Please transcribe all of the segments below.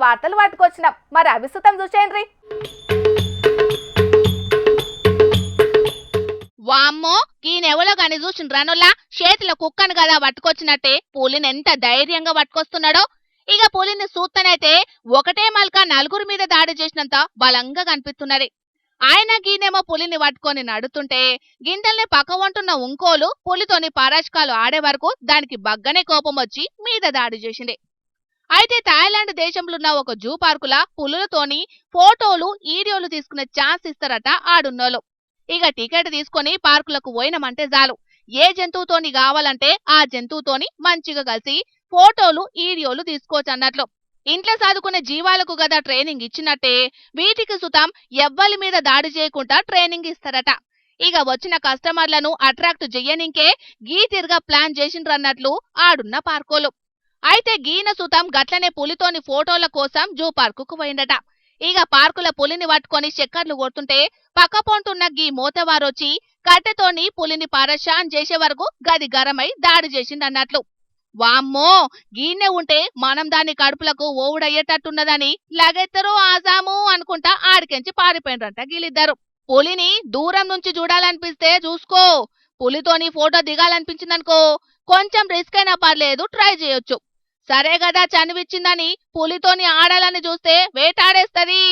వార్తలు పట్టుకొచ్చినాం. మరి అవిసుతం చూసేయండి. వామ్మో ఈయనెవలో గాని చూసిండ్రానుల్లా చేతిలో కుక్కను కదా పట్టుకొచ్చినట్టే పులిని ఎంత ధైర్యంగా పట్టుకొస్తున్నాడో. ఇక పులిని సూత్తనైతే ఒకటే మల్క నలుగురి మీద దాడి చేసినంత బలంగా కనిపిస్తున్నది. ఆయన గీనేమో పులిని పట్టుకొని నడుతుంటే గింతల్ని పక్క వంటున్న ఉంకోలు పులితోని పరాశకాలు ఆడే వరకు దానికి బగ్గనే కోపం వచ్చి మీద దాడి చేసింది. అయితే థాయిలాండ్ దేశంలో ఉన్న ఒక జూ పార్కుల పులులతోని ఫోటోలు వీడియోలు తీసుకునే ఛాన్స్ ఇస్తారట ఆడున్నోళ్ళు. ఇక టికెట్ తీసుకొని పార్కులకు పోయినమంటే చాలు, ఏ జంతువుతోని కావాలంటే ఆ జంతువుతోని మంచిగా కలిసి ఫోటోలు వీడియోలు తీసుకోవచ్చు అన్నట్లు. ఇంట్లో సాదుకునే జీవాలకు గదా ట్రైనింగ్ ఇచ్చినట్టే వీటికి సుతం ఎవ్వరి మీద దాడి చేయకుండా ట్రైనింగ్ ఇస్తారట. ఇక వచ్చిన కస్టమర్లను అట్రాక్ట్ చెయ్యనింకే గీ తిరగా ప్లాన్ చేసిండ్రన్నట్లు ఆడున్న పార్కోలు. అయితే గీన సుతం గట్లనే పులితోని ఫోటోల కోసం జూ పార్కుకు పోయిందట. ఇక పార్కుల పులిని పట్టుకొని చక్కర్లు కొడుతుంటే పక్కపోంటున్న గీ మోతవారొచ్చి కట్టెతోని పులిని పరశాన్ చేసే వరకు గది గరమై దాడి చేసిందన్నట్లు. వామ్మో గీనే ఉంటే మనం దాని కడుపులకు ఓవుడయ్యేటట్టున్నదని లగెత్తరో ఆజాము అనుకుంటా ఆడికెంచి పారిపోయినరంట గీలిద్దరు. పులిని దూరం నుంచి చూడాలనిపిస్తే చూసుకో, పులితోని ఫోటో దిగాలనిపించిందనుకో కొంచెం రిస్క్ అయినా పర్లేదు, ట్రై చేయొచ్చు. సరే కదా చనివిచ్చిందని పులితోని ఆడాలని చూస్తే వేటాడేస్తది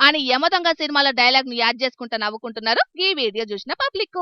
అని యమదొంగ సినిమాలో డైలాగ్ ని యాద్ చేసుకుంటా నవ్వుకుంటున్నారు ఈ వీడియో చూసిన పబ్లిక్.